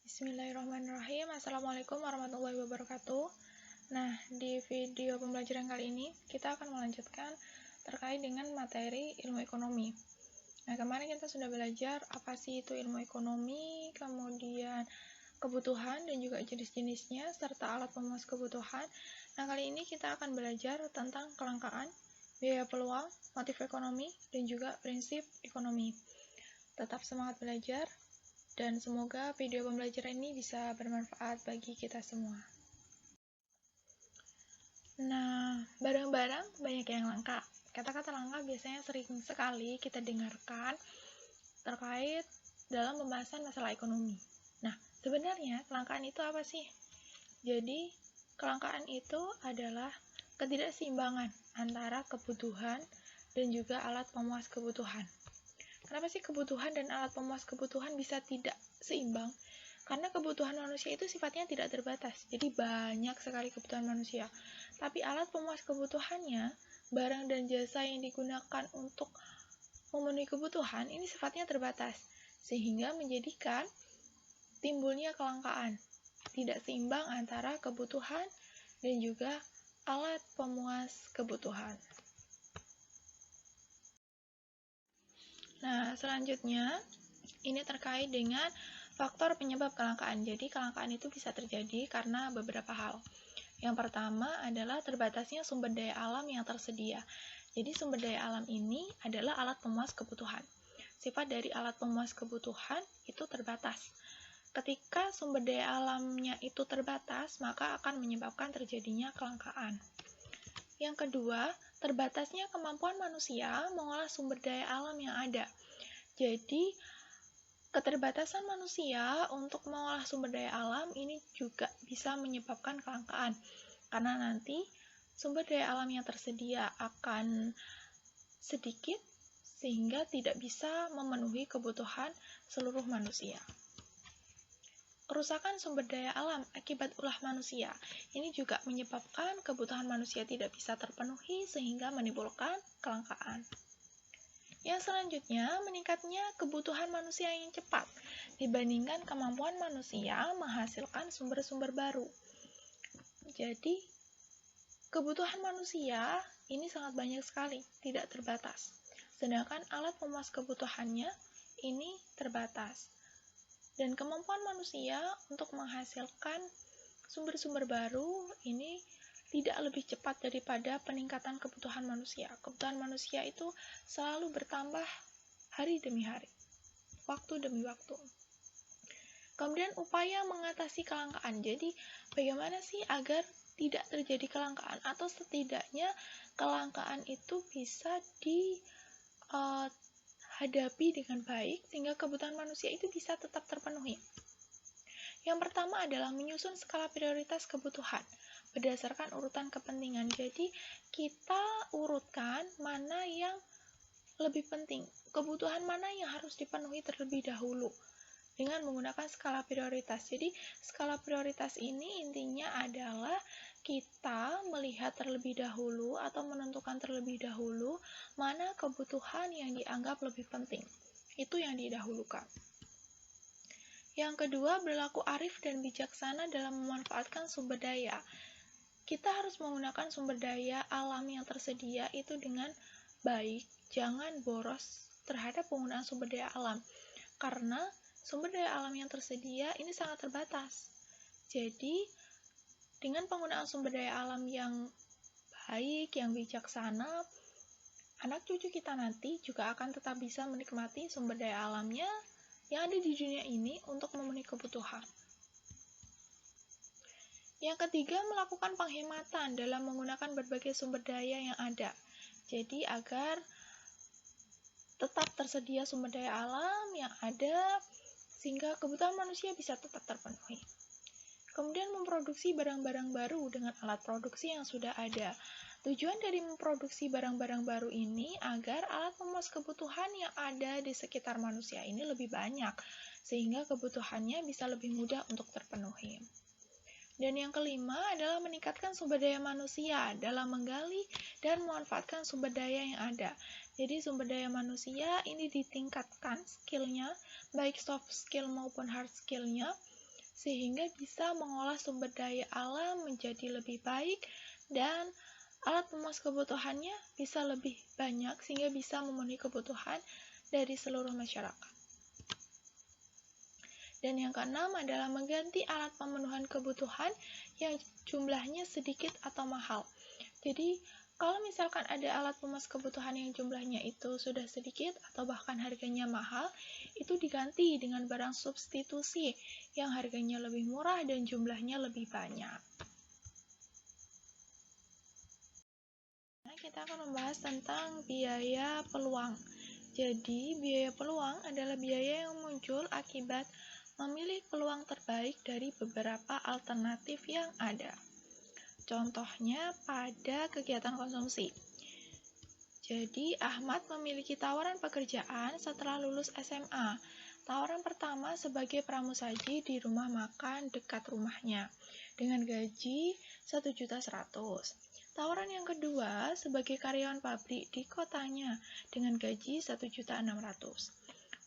Bismillahirrahmanirrahim. Assalamualaikum warahmatullahi wabarakatuh. Nah, di video pembelajaran kali ini kita akan melanjutkan terkait dengan materi ilmu ekonomi. Nah, kemarin kita sudah belajar apa sih itu ilmu ekonomi, kemudian kebutuhan dan juga jenis-jenisnya, serta alat pemuas kebutuhan. Nah, kali ini kita akan belajar tentang kelangkaan, biaya peluang, motif ekonomi, dan juga prinsip ekonomi. Tetap semangat belajar, dan semoga video pembelajaran ini bisa bermanfaat bagi kita semua. Nah, barang-barang banyak yang langka. Kata-kata langka biasanya sering sekali kita dengarkan terkait dalam pembahasan masalah ekonomi. Nah, sebenarnya kelangkaan itu apa sih? Jadi, kelangkaan itu adalah ketidakseimbangan antara kebutuhan dan juga alat pemuas kebutuhan. Kenapa sih kebutuhan dan alat pemuas kebutuhan bisa tidak seimbang? Karena kebutuhan manusia itu sifatnya tidak terbatas, jadi banyak sekali kebutuhan manusia. Tapi alat pemuas kebutuhannya, barang dan jasa yang digunakan untuk memenuhi kebutuhan, ini sifatnya terbatas, sehingga menjadikan timbulnya kelangkaan, tidak seimbang antara kebutuhan dan juga alat pemuas kebutuhan. Nah, selanjutnya, ini terkait dengan faktor penyebab kelangkaan. Jadi, kelangkaan itu bisa terjadi karena beberapa hal. Yang pertama adalah terbatasnya sumber daya alam yang tersedia. Jadi, sumber daya alam ini adalah alat pemuas kebutuhan. Sifat dari alat pemuas kebutuhan itu terbatas. Ketika sumber daya alamnya itu terbatas, maka akan menyebabkan terjadinya kelangkaan. Yang kedua, terbatasnya kemampuan manusia mengolah sumber daya alam yang ada. Jadi, keterbatasan manusia untuk mengolah sumber daya alam ini juga bisa menyebabkan kelangkaan. Karena nanti sumber daya alam yang tersedia akan sedikit sehingga tidak bisa memenuhi kebutuhan seluruh manusia. Kerusakan sumber daya alam akibat ulah manusia ini juga menyebabkan kebutuhan manusia tidak bisa terpenuhi sehingga menimbulkan kelangkaan. Yang selanjutnya, meningkatnya kebutuhan manusia yang cepat dibandingkan kemampuan manusia menghasilkan sumber-sumber baru. Jadi, kebutuhan manusia ini sangat banyak sekali, tidak terbatas. Sedangkan alat pemuas kebutuhannya ini terbatas. Dan kemampuan manusia untuk menghasilkan sumber-sumber baru ini tidak lebih cepat daripada peningkatan kebutuhan manusia. Kebutuhan manusia itu selalu bertambah hari demi hari, waktu demi waktu. Kemudian upaya mengatasi kelangkaan. Jadi, bagaimana sih agar tidak terjadi kelangkaan atau setidaknya kelangkaan itu bisa hadapi dengan baik sehingga kebutuhan manusia itu bisa tetap terpenuhi. Yang pertama adalah menyusun skala prioritas kebutuhan berdasarkan urutan kepentingan. Jadi, kita urutkan mana yang lebih penting, kebutuhan mana yang harus dipenuhi terlebih dahulu dengan menggunakan skala prioritas. Jadi, skala prioritas ini intinya adalah kita melihat terlebih dahulu atau menentukan terlebih dahulu mana kebutuhan yang dianggap lebih penting. Itu yang didahulukan. Yang kedua, berlaku arif dan bijaksana dalam memanfaatkan sumber daya. Kita harus menggunakan sumber daya alam yang tersedia itu dengan baik, jangan boros terhadap penggunaan sumber daya alam. Karena sumber daya alam yang tersedia ini sangat terbatas. Jadi, dengan penggunaan sumber daya alam yang baik, yang bijaksana, anak cucu kita nanti juga akan tetap bisa menikmati sumber daya alamnya yang ada di dunia ini untuk memenuhi kebutuhan. Yang ketiga, melakukan penghematan dalam menggunakan berbagai sumber daya yang ada. Jadi, agar tetap tersedia sumber daya alam yang ada sehingga kebutuhan manusia bisa tetap terpenuhi. Kemudian memproduksi barang-barang baru dengan alat produksi yang sudah ada. Tujuan dari memproduksi barang-barang baru ini agar alat pemuas kebutuhan yang ada di sekitar manusia ini lebih banyak, sehingga kebutuhannya bisa lebih mudah untuk terpenuhi. Dan yang kelima adalah meningkatkan sumber daya manusia dalam menggali dan memanfaatkan sumber daya yang ada. Jadi sumber daya manusia ini ditingkatkan skillnya, baik soft skill maupun hard skillnya, sehingga bisa mengolah sumber daya alam menjadi lebih baik dan alat pemuas kebutuhannya bisa lebih banyak sehingga bisa memenuhi kebutuhan dari seluruh masyarakat. Dan yang keenam adalah mengganti alat pemenuhan kebutuhan yang jumlahnya sedikit atau mahal. Jadi, kalau misalkan ada alat pemuas kebutuhan yang jumlahnya itu sudah sedikit atau bahkan harganya mahal, itu diganti dengan barang substitusi yang harganya lebih murah dan jumlahnya lebih banyak. Nah, kita akan membahas tentang biaya peluang. Jadi, biaya peluang adalah biaya yang muncul akibat memilih peluang terbaik dari beberapa alternatif yang ada. Contohnya pada kegiatan konsumsi. Jadi, Ahmad memiliki tawaran pekerjaan setelah lulus SMA. Tawaran pertama sebagai pramusaji di rumah makan dekat rumahnya dengan gaji 1.100.000. Tawaran yang kedua sebagai karyawan pabrik di kotanya dengan gaji 1.600.000.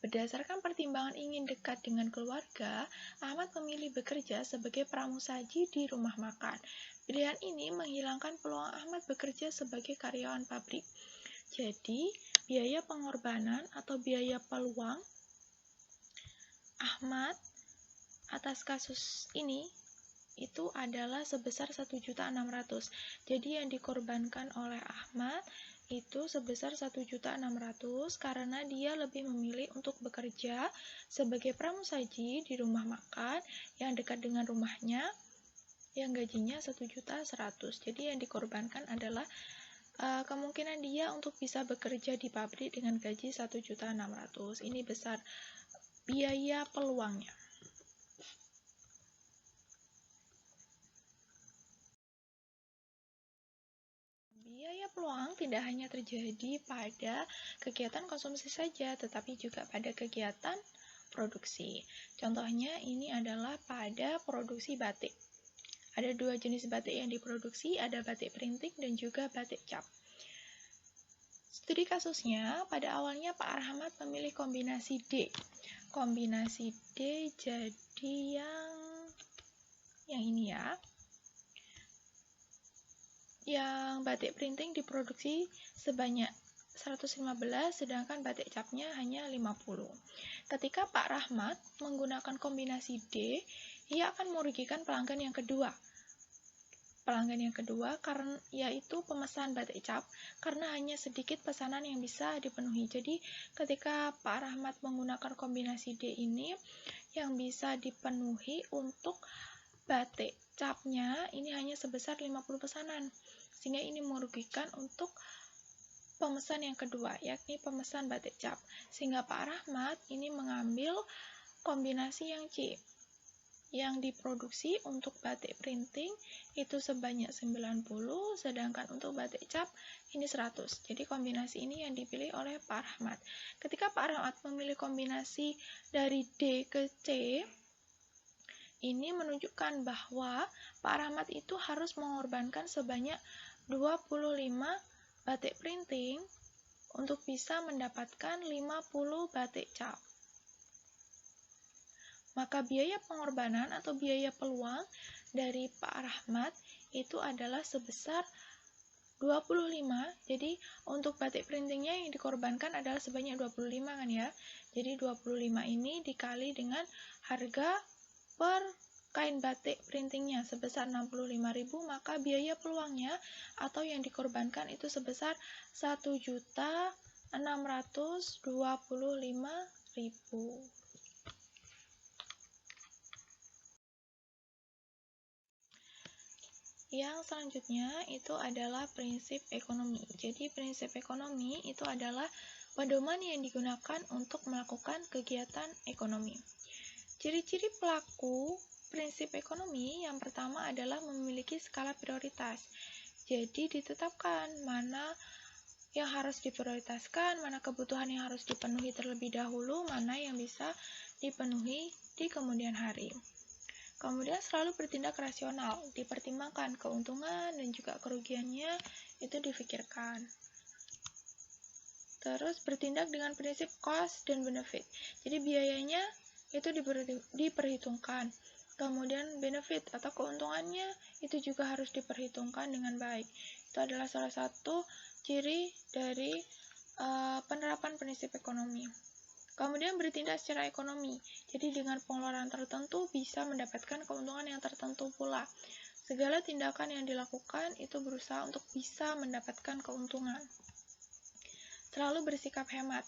Berdasarkan pertimbangan ingin dekat dengan keluarga, Ahmad memilih bekerja sebagai pramusaji di rumah makan. Pilihan ini menghilangkan peluang Ahmad bekerja sebagai karyawan pabrik. Jadi, biaya pengorbanan atau biaya peluang Ahmad atas kasus ini itu adalah sebesar 1.600.000. Jadi yang dikorbankan oleh Ahmad itu sebesar 1.600.000 karena dia lebih memilih untuk bekerja sebagai pramusaji di rumah makan yang dekat dengan rumahnya yang gajinya 1.100.000. Jadi yang dikorbankan adalah kemungkinan dia untuk bisa bekerja di pabrik dengan gaji 1.600.000. Ini besar biaya peluangnya. Biaya peluang tidak hanya terjadi pada kegiatan konsumsi saja, tetapi juga pada kegiatan produksi. Contohnya ini adalah pada produksi batik. Ada dua jenis batik yang diproduksi, ada batik printing dan juga batik cap. Studi kasusnya, pada awalnya Pak Rahmat memilih kombinasi D. Kombinasi D jadi yang ini ya. Yang batik printing diproduksi sebanyak 115, sedangkan batik capnya hanya 50. Ketika Pak Rahmat menggunakan kombinasi D, ia akan merugikan pelanggan yang kedua. Pelanggan yang kedua karena yaitu pemesan batik cap karena hanya sedikit pesanan yang bisa dipenuhi. Jadi, ketika Pak Rahmat menggunakan kombinasi D ini yang bisa dipenuhi untuk batik capnya ini hanya sebesar 50 pesanan. Sehingga ini merugikan untuk pemesan yang kedua, yakni pemesan batik cap. Sehingga Pak Rahmat ini mengambil kombinasi yang C, yang diproduksi untuk batik printing itu sebanyak 90, sedangkan untuk batik cap ini 100. Jadi kombinasi ini yang dipilih oleh Pak Rahmat. Ketika Pak Rahmat memilih kombinasi dari D ke C, ini menunjukkan bahwa Pak Rahmat itu harus mengorbankan sebanyak 25 batik printing untuk bisa mendapatkan 50 batik cap. Maka biaya pengorbanan atau biaya peluang dari Pak Rahmat itu adalah sebesar 25. Jadi untuk batik printingnya yang dikorbankan adalah sebanyak 25 kan ya. Jadi 25 ini dikali dengan harga per kain batik printingnya sebesar 65.000, maka biaya peluangnya atau yang dikorbankan itu sebesar 1.625.000. Yang selanjutnya itu adalah prinsip ekonomi. Jadi prinsip ekonomi itu adalah pedoman yang digunakan untuk melakukan kegiatan ekonomi. Ciri-ciri pelaku prinsip ekonomi yang pertama adalah memiliki skala prioritas. Jadi ditetapkan mana yang harus diprioritaskan, mana kebutuhan yang harus dipenuhi terlebih dahulu, mana yang bisa dipenuhi di kemudian hari. Kemudian selalu bertindak rasional, dipertimbangkan keuntungan dan juga kerugiannya itu difikirkan. Terus bertindak dengan prinsip cost dan benefit. Jadi biayanya itu diperhitungkan. Kemudian benefit atau keuntungannya itu juga harus diperhitungkan dengan baik. Itu adalah salah satu ciri dari penerapan prinsip ekonomi. Kemudian bertindak secara ekonomi. Jadi dengan pengeluaran tertentu bisa mendapatkan keuntungan yang tertentu pula. Segala tindakan yang dilakukan itu berusaha untuk bisa mendapatkan keuntungan. Selalu bersikap hemat.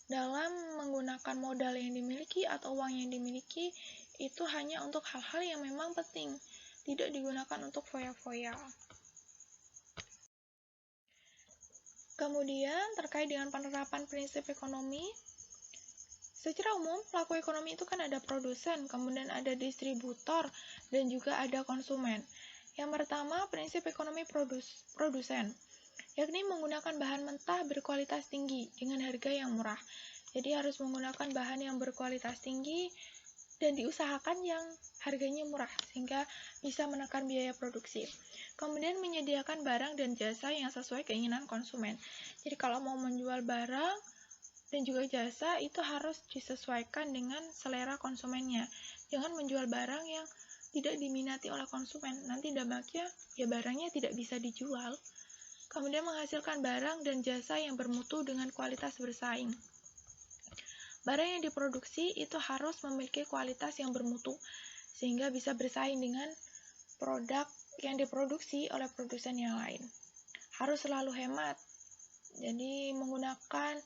Dalam menggunakan modal yang dimiliki atau uang yang dimiliki, itu hanya untuk hal-hal yang memang penting, tidak digunakan untuk foya-foya. Kemudian, terkait dengan penerapan prinsip ekonomi, secara umum, pelaku ekonomi itu kan ada produsen, kemudian ada distributor, dan juga ada konsumen. Yang pertama, prinsip ekonomi produsen, yakni menggunakan bahan mentah berkualitas tinggi dengan harga yang murah. Jadi harus menggunakan bahan yang berkualitas tinggi dan diusahakan yang harganya murah sehingga bisa menekan biaya produksi. Kemudian menyediakan barang dan jasa yang sesuai keinginan konsumen. Jadi kalau mau menjual barang dan juga jasa itu harus disesuaikan dengan selera konsumennya. Jangan menjual barang yang tidak diminati oleh konsumen. Nanti dampaknya ya barangnya tidak bisa dijual. Kemudian menghasilkan barang dan jasa yang bermutu dengan kualitas bersaing. Barang yang diproduksi itu harus memiliki kualitas yang bermutu, sehingga bisa bersaing dengan produk yang diproduksi oleh produsen yang lain. Harus selalu hemat, jadi menggunakan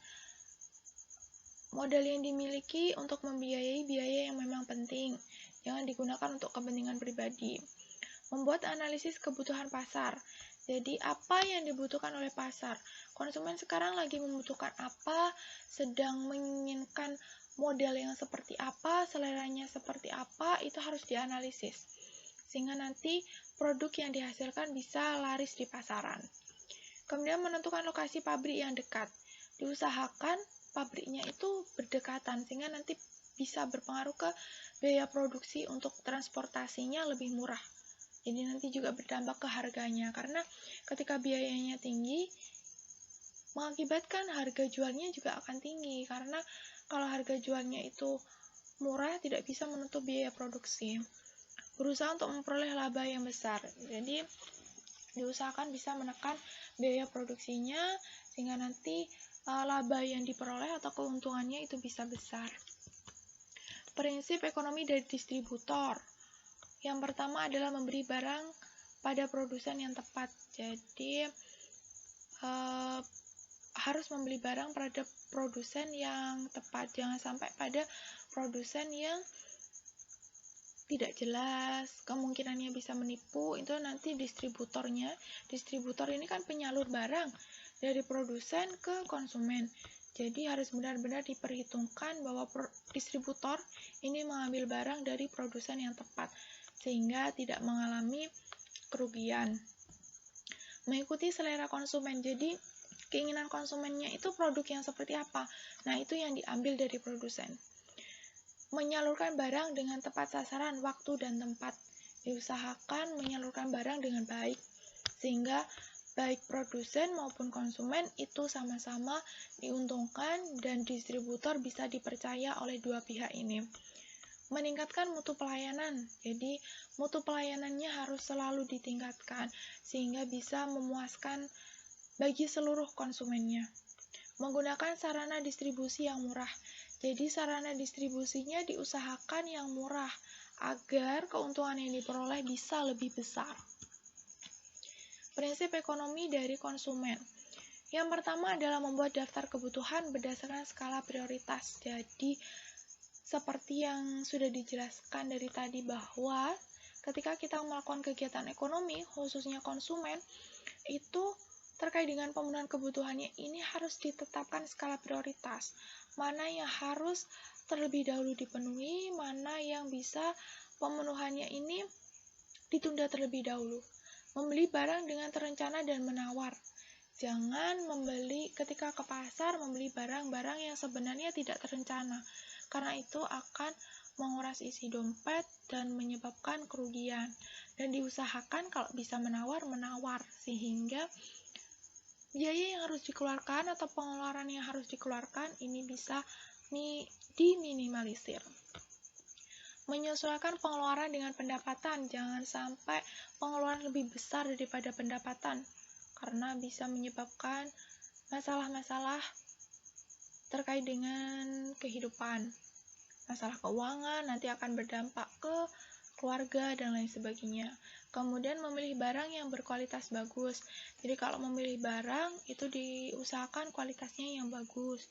modal yang dimiliki untuk membiayai biaya yang memang penting, jangan digunakan untuk kepentingan pribadi. Membuat analisis kebutuhan pasar. Jadi apa yang dibutuhkan oleh pasar? Konsumen sekarang lagi membutuhkan apa, sedang menginginkan model yang seperti apa, seleranya seperti apa, itu harus dianalisis. Sehingga nanti produk yang dihasilkan bisa laris di pasaran. Kemudian menentukan lokasi pabrik yang dekat. Diusahakan pabriknya itu berdekatan, sehingga nanti bisa berpengaruh ke biaya produksi untuk transportasinya lebih murah. Jadi nanti juga berdampak ke harganya, karena ketika biayanya tinggi, mengakibatkan harga jualnya juga akan tinggi, karena kalau harga jualnya itu murah, tidak bisa menutup biaya produksi. Berusaha untuk memperoleh laba yang besar, jadi diusahakan bisa menekan biaya produksinya, sehingga nanti laba yang diperoleh atau keuntungannya itu bisa besar. Prinsip ekonomi dari distributor. Yang pertama adalah memberi barang pada produsen yang tepat. Jadi harus membeli barang pada produsen yang tepat. Jangan sampai pada produsen yang tidak jelas, kemungkinannya bisa menipu. Itu nanti distributornya. Distributor ini kan penyalur barang dari produsen ke konsumen. Jadi harus benar-benar diperhitungkan bahwa distributor ini mengambil barang dari produsen yang tepat, sehingga tidak mengalami kerugian. Mengikuti selera konsumen, jadi keinginan konsumennya itu produk yang seperti apa, nah itu yang diambil dari produsen. Menyalurkan barang dengan tepat sasaran, waktu, dan tempat. Diusahakan menyalurkan barang dengan baik, sehingga baik produsen maupun konsumen itu sama-sama diuntungkan dan distributor bisa dipercaya oleh dua pihak ini. Meningkatkan mutu pelayanan, jadi mutu pelayanannya harus selalu ditingkatkan sehingga bisa memuaskan bagi seluruh konsumennya. Menggunakan sarana distribusi yang murah, jadi sarana distribusinya diusahakan yang murah agar keuntungan yang diperoleh bisa lebih besar. Prinsip ekonomi dari konsumen. Yang pertama adalah membuat daftar kebutuhan berdasarkan skala prioritas. Jadi seperti yang sudah dijelaskan dari tadi bahwa ketika kita melakukan kegiatan ekonomi, khususnya konsumen, itu terkait dengan pemenuhan kebutuhannya ini harus ditetapkan skala prioritas. Mana yang harus terlebih dahulu dipenuhi, mana yang bisa pemenuhannya ini ditunda terlebih dahulu. Membeli barang dengan terencana dan menawar. Jangan membeli ketika ke pasar membeli barang-barang yang sebenarnya tidak terencana, karena itu akan menguras isi dompet dan menyebabkan kerugian. Dan diusahakan kalau bisa menawar, sehingga biaya yang harus dikeluarkan atau pengeluaran yang harus dikeluarkan ini bisa diminimalisir. Menyesuaikan pengeluaran dengan pendapatan, jangan sampai pengeluaran lebih besar daripada pendapatan, karena bisa menyebabkan masalah-masalah terkait dengan kehidupan. Masalah keuangan nanti akan berdampak ke keluarga dan lain sebagainya. Kemudian memilih barang yang berkualitas bagus. Jadi kalau memilih barang itu diusahakan kualitasnya yang bagus.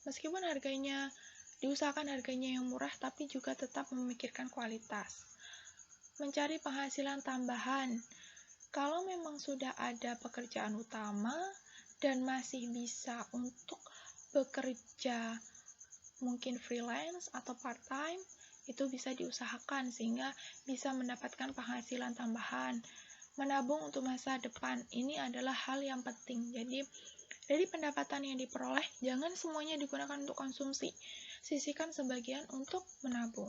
Meskipun diusahakan harganya yang murah, tapi juga tetap memikirkan kualitas. Mencari penghasilan tambahan. Kalau memang sudah ada pekerjaan utama dan masih bisa untuk bekerja mungkin freelance atau part-time, itu bisa diusahakan sehingga bisa mendapatkan penghasilan tambahan. Menabung untuk masa depan, ini adalah hal yang penting. Jadi, dari pendapatan yang diperoleh, jangan semuanya digunakan untuk konsumsi. Sisihkan sebagian untuk menabung.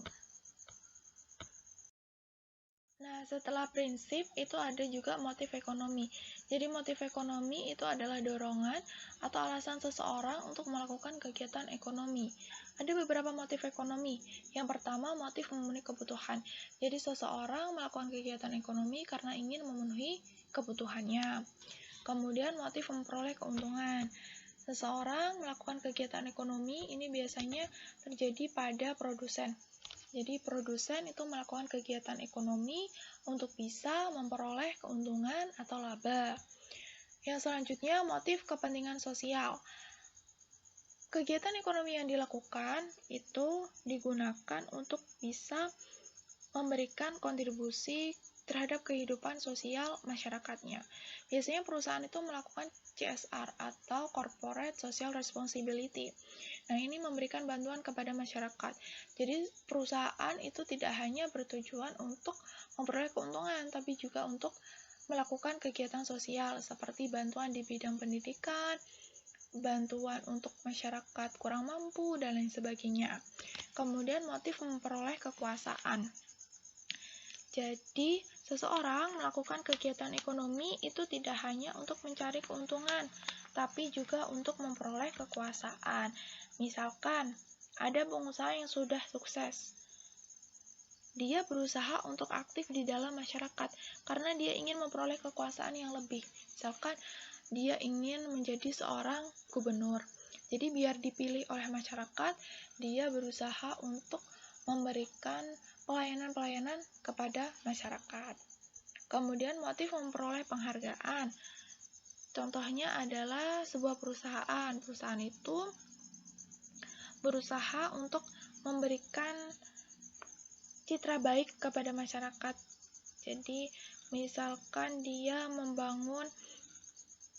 Nah, setelah prinsip, itu ada juga motif ekonomi. Jadi, motif ekonomi itu adalah dorongan atau alasan seseorang untuk melakukan kegiatan ekonomi. Ada beberapa motif ekonomi. Yang pertama, motif memenuhi kebutuhan. Jadi, seseorang melakukan kegiatan ekonomi karena ingin memenuhi kebutuhannya. Kemudian, motif memperoleh keuntungan. Seseorang melakukan kegiatan ekonomi, ini biasanya terjadi pada produsen. Jadi, produsen itu melakukan kegiatan ekonomi untuk bisa memperoleh keuntungan atau laba. Yang selanjutnya, motif kepentingan sosial. Kegiatan ekonomi yang dilakukan itu digunakan untuk bisa memberikan kontribusi terhadap kehidupan sosial masyarakatnya. Biasanya perusahaan itu melakukan CSR atau Corporate Social Responsibility. Nah, ini memberikan bantuan kepada masyarakat. Jadi, perusahaan itu tidak hanya bertujuan untuk memperoleh keuntungan, tapi juga untuk melakukan kegiatan sosial seperti bantuan di bidang pendidikan, bantuan untuk masyarakat kurang mampu, dan lain sebagainya. Kemudian, motif memperoleh kekuasaan. Jadi, seseorang melakukan kegiatan ekonomi itu tidak hanya untuk mencari keuntungan, tapi juga untuk memperoleh kekuasaan. Misalkan, ada pengusaha yang sudah sukses. Dia berusaha untuk aktif di dalam masyarakat karena dia ingin memperoleh kekuasaan yang lebih. Misalkan, dia ingin menjadi seorang gubernur. Jadi, biar dipilih oleh masyarakat, dia berusaha untuk memberikan pelayanan-pelayanan kepada masyarakat. Kemudian motif memperoleh penghargaan. Contohnya adalah sebuah perusahaan. Perusahaan itu berusaha untuk memberikan citra baik kepada masyarakat. Jadi, misalkan dia membangun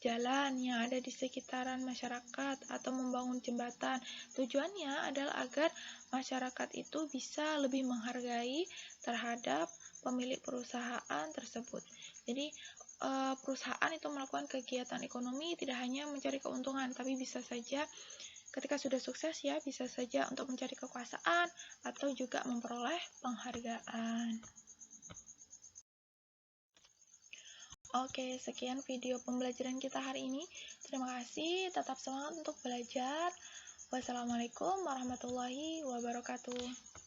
jalan yang ada di sekitaran masyarakat atau membangun jembatan. Tujuannya adalah agar masyarakat itu bisa lebih menghargai terhadap pemilik perusahaan tersebut. Jadi, perusahaan itu melakukan kegiatan ekonomi tidak hanya mencari keuntungan, tapi bisa saja ketika sudah sukses ya, bisa saja untuk mencari kekuasaan atau juga memperoleh penghargaan. Oke, sekian video pembelajaran kita hari ini. Terima kasih, tetap semangat untuk belajar. Wassalamualaikum warahmatullahi wabarakatuh.